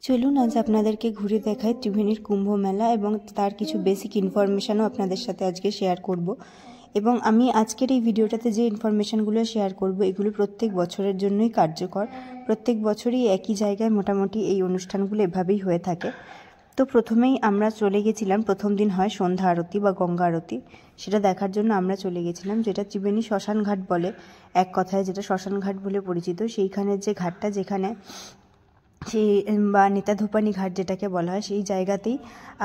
চলুন আজ আপনাদেরকে ঘুরে দেখাই ত্রিবেণীর কুম্ভ মেলা এবং তার কিছু বেসিক ইনফরমেশনও আপনাদের সাথে আজকে শেয়ার করব। এবং আমি আজকের এই ভিডিওটাতে যে ইনফরমেশনগুলো শেয়ার করব এগুলো প্রত্যেক বছরের জন্যই কার্যকর। প্রত্যেক বছরই একই জায়গায় মোটামুটি এই অনুষ্ঠানগুলো এভাবেই হয়ে থাকে। তো প্রথমেই আমরা চলে গেছিলাম, প্রথম দিন হয় সন্ধ্যা আরতি বা গঙ্গা আরতি, সেটা দেখার জন্য আমরা চলে গেছিলাম, যেটা ত্রিবেণী শ্মশান ঘাট বলে, এক কথায় যেটা শ্মশান ঘাট বলে পরিচিত। সেইখানের যে ঘাটটা, যেখানে সেই বা নেতাধোপানি ঘাট যেটাকে বলা হয়, সেই জায়গাতেই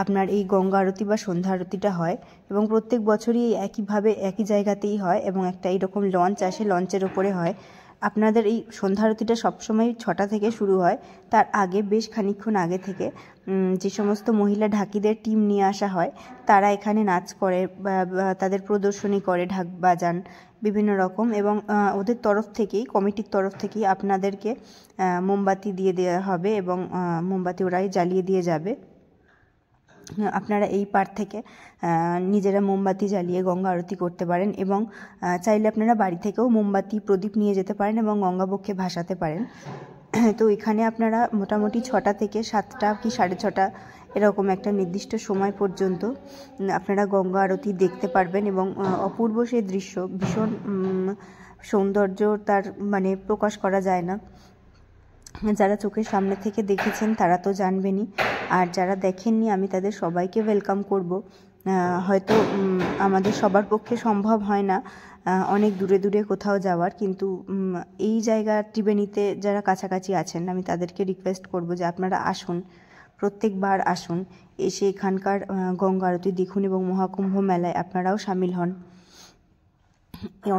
আপনার এই গঙ্গা আরতি বা সন্ধ্যা আরতিটা হয়। এবং প্রত্যেক বছরই একইভাবে একই জায়গাতেই হয় এবং একটা এইরকম লঞ্চ আসে, লঞ্চের ওপরে হয়। আপনাদের এই সন্ধ্যা আরতিটা সবসময় 6টা থেকে শুরু হয়। তার আগে বেশ খানিকক্ষণ আগে থেকে যে সমস্ত মহিলা ঢাকিদের টিম নিয়ে আসা হয়, তারা এখানে নাচ করে বা তাদের প্রদর্শনী করে, ঢাক বাজান বিভিন্ন রকম। এবং ওদের তরফ থেকেই, কমিটির তরফ থেকেই আপনাদেরকে মোমবাতি দিয়ে দেওয়া হবে এবং মোমবাতি ওরাই জ্বালিয়ে দিয়ে যাবে। আপনারা এই পার থেকে নিজেরা মোমবাতি জ্বালিয়ে গঙ্গা আরতি করতে পারেন এবং চাইলে আপনারা বাড়ি থেকেও মোমবাতি প্রদীপ নিয়ে যেতে পারেন এবং গঙ্গাবক্ষে ভাসাতে পারেন। তো এখানে আপনারা মোটামুটি 6টা থেকে 7টা কি 6:30 এরকম একটা নির্দিষ্ট সময় পর্যন্ত আপনারা গঙ্গা আরতি দেখতে পারবেন। এবং অপূর্ব সেই দৃশ্য, ভীষণ সৌন্দর্য, তার মানে প্রকাশ করা যায় না। যারা চোখের সামনে থেকে দেখেছেন তারা তো জানবেনই, আর যারা দেখেননি আমি তাদের সবাইকে ওয়েলকাম করব। হয়তো আমাদের সবার পক্ষে সম্ভব হয় না অনেক দূরে দূরে কোথাও যাওয়ার, কিন্তু এই জায়গা ত্রিবেণীতে যারা কাছাকাছি আছেন আমি তাদেরকে রিকোয়েস্ট করব যে আপনারা আসুন, প্রত্যেকবার আসুন, এসে এখানকার গঙ্গা আরতি দেখুন এবং মহাকুম্ভ মেলায় আপনারাও সামিল হন।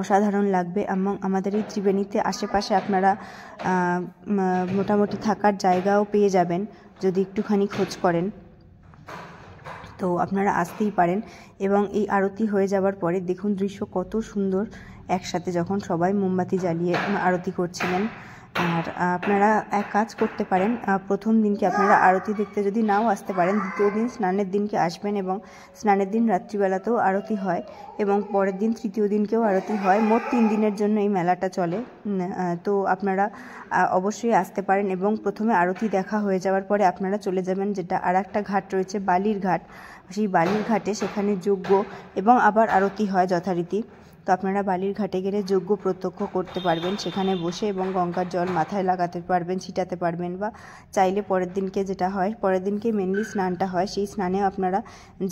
অসাধারণ লাগবে। এবং আমাদের এই ত্রিবেণীতে আশেপাশে আপনারা মোটামুটি থাকার জায়গাও পেয়ে যাবেন যদি একটুখানি খোঁজ করেন, তো আপনারা আসতেই পারেন। এবং এই আরতি হয়ে যাওয়ার পরে দেখুন দৃশ্য কত সুন্দর, একসাথে যখন সবাই মোমবাতি জ্বালিয়ে আরতি করছিলেন। আর আপনারা এক কাজ করতে পারেন, প্রথম দিনকে আপনারা আরতি দেখতে যদি নাও আসতে পারেন, দ্বিতীয় দিন স্নানের দিনকে আসবেন এবং স্নানের দিন রাত্রিবেলাতেও আরতি হয় এবং পরের দিন তৃতীয় দিনকেও আরতি হয়। মোট 3 দিনের জন্য এই মেলাটা চলে। তো আপনারা অবশ্যই আসতে পারেন। এবং প্রথমে আরতি দেখা হয়ে যাওয়ার পরে আপনারা চলে যাবেন, যেটা আর একটা ঘাট রয়েছে বালির ঘাট, সেই বালির ঘাটে সেখানে যজ্ঞ এবং আবার আরতি হয় যথারীতি। তো আপনারা বালির ঘাটে গেলে যজ্ঞ প্রত্যক্ষ করতে পারবেন সেখানে বসে, এবং গঙ্গার জল মাথায় লাগাতে পারবেন, ছিটাতে পারবেন, বা চাইলে পরের দিনকে যেটা হয়, পরের দিনকে মেনলি স্নানটা হয়, সেই স্নানেও আপনারা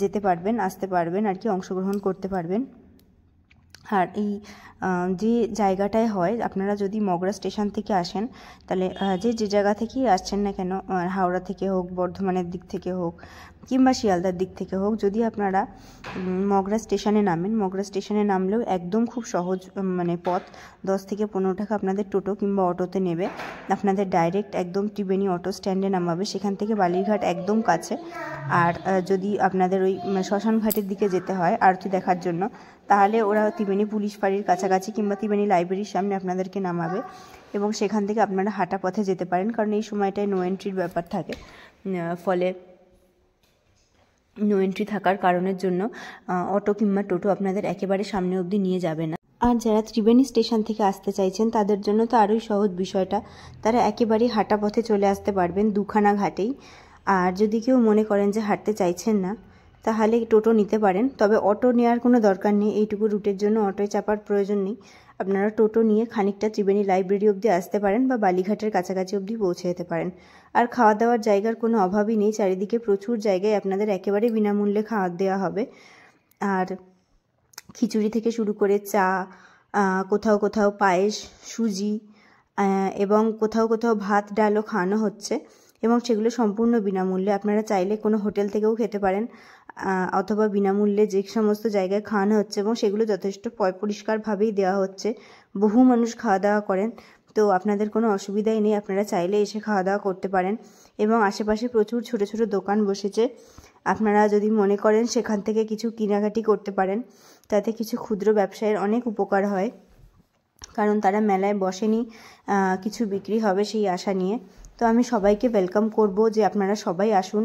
যেতে পারবেন, আসতে পারবেন আর কি, অংশগ্রহণ করতে পারবেন। আর এই যে জায়গাটায় হয়, আপনারা যদি মগরা স্টেশন থেকে আসেন, তাহলে যে জায়গা থেকেই আসছেন না কেন, হাওড়া থেকে হোক, বর্ধমানের দিক থেকে হোক, কিংবা শিয়ালদার দিক থেকে হোক, যদি আপনারা মগরা স্টেশনে নামেন, মগরা স্টেশনে নামলেও একদম খুব সহজ মানে পথ, 10 থেকে 15 টাকা আপনাদের টোটো কিংবা অটোতে নেবে, আপনাদের ডাইরেক্ট একদম ত্রিবেণী অটো স্ট্যান্ডে নামাবে। সেখান থেকে বালিরঘাট একদম কাছে। আর যদি আপনাদের ওই শ্মশান ঘাটের দিকে যেতে হয় আরতি দেখার জন্য, তাহলে ওরা ত্রিবেণী পুলিশ ফাঁড়ির কাছাকাছি কিংবা ত্রিবেণী লাইব্রেরির সামনে আপনাদেরকে নামাবে এবং সেখান থেকে আপনারা হাঁটা পথে যেতে পারেন, কারণ এই সময়টায় নো এন্ট্রির ব্যাপার থাকে। ফলে নো এন্ট্রি থাকার কারণের জন্য অটো কিংবা টোটো আপনাদের একেবারে সামনে অবধি নিয়ে যাবে না। আর যারা ত্রিবেণী স্টেশন থেকে আসতে চাইছেন তাদের জন্য তো আরোই সহজ বিষয়টা, তারা একেবারেই হাঁটা পথে চলে আসতে পারবেন 2খানা ঘাটেই। আর যদি কেউ মনে করেন যে হাঁটতে চাইছেন না, তাহলে টোটো নিতে পারেন, তবে অটো নেওয়ার কোনো দরকার নেই, এইটুকু রুটের জন্য অটোয় চাপার প্রয়োজন নেই। আপনারা টোটো নিয়ে খানিকটা ত্রিবেণী লাইব্রেরি অবধি আসতে পারেন বা বালিঘাটের কাছাকাছি অবধি পৌঁছে যেতে পারেন। আর খাওয়া দাওয়ার জায়গার কোনো অভাবই নেই, চারিদিকে প্রচুর জায়গায় আপনাদের একেবারে বিনামূল্যে খাওয়া দেওয়া হবে। আর খিচুড়ি থেকে শুরু করে চা, কোথাও কোথাও পায়েস, সুজি, এবং কোথাও কোথাও ভাত ডালও খাওয়ানো হচ্ছে, এবং সেগুলো সম্পূর্ণ বিনামূল্যে। আপনারা চাইলে কোনো হোটেল থেকেও খেতে পারেন, অথবা বিনামূল্যে যে সমস্ত জায়গায় খাওয়ানো হচ্ছে, এবং সেগুলো যথেষ্ট পরিষ্কারভাবেই দেওয়া হচ্ছে। বহু মানুষ খাওয়া দাওয়া করেন, তো আপনাদের কোনো অসুবিধাই নেই, আপনারা চাইলে এসে খাওয়া দাওয়া করতে পারেন। এবং আশেপাশে প্রচুর ছোট ছোট দোকান বসেছে, আপনারা যদি মনে করেন সেখান থেকে কিছু কেনাকাটি করতে পারেন, তাতে কিছু ক্ষুদ্র ব্যবসায়ের অনেক উপকার হয়, কারণ তারা মেলায় বসেনি কিছু বিক্রি হবে সেই আশা নিয়ে। তো আমি সবাইকে ওয়েলকাম করব যে আপনারা সবাই আসুন।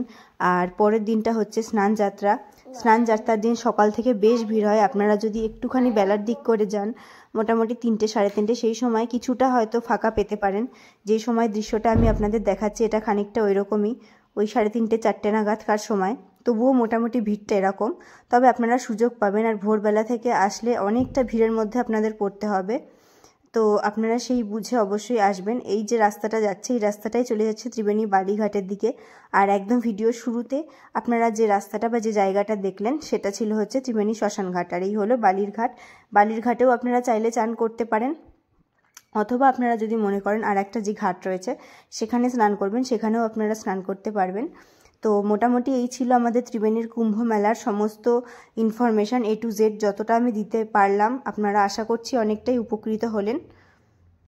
আর পরের দিনটা হচ্ছে স্নানযাত্রা। স্নানযাত্রার দিন সকাল থেকে বেশ ভিড় হয়। আপনারা যদি একটুখানি বেলার দিক করে যান, মোটামুটি 3টে সাড়ে 3টে, সেই সময় কিছুটা হয়তো ফাঁকা পেতে পারেন। যে সময় দৃশ্যটা আমি আপনাদের দেখাচ্ছি এটা খানিকটা ওই রকমই, ওই 3:30 4টে নাগাদকার সময়। তবুও মোটামুটি ভিড়টা এরকম। তবে আপনারা সুযোগ পাবেন, আর ভোরবেলা থেকে আসলে অনেকটা ভিড়ের মধ্যে আপনাদের পড়তে হবে। তো আপনারা সেই বুঝে অবশ্যই আসবেন। এই যে রাস্তাটা যাচ্ছে, এই রাস্তাটাই চলে যাচ্ছে ত্রিবেণী বালিঘাটের দিকে। আর একদম ভিডিওর শুরুতে আপনারা যে রাস্তাটা বা যে জায়গাটা দেখলেন সেটা ছিল হচ্ছে ত্রিবেণী শ্মশানঘাট, আর এই হলো বালির ঘাট। বালির ঘাটেও আপনারা চাইলে চান করতে পারেন, অথবা আপনারা যদি মনে করেন আর একটা যে ঘাট রয়েছে সেখানে স্নান করবেন, সেখানেও আপনারা স্নান করতে পারবেন। তো মোটামুটি এই ছিল আমাদের ত্রিবেণীর কুম্ভ মেলার সমস্ত ইনফরমেশান A to Z, যতটা আমি দিতে পারলাম। আপনারা আশা করছি অনেকটাই উপকৃত হলেন।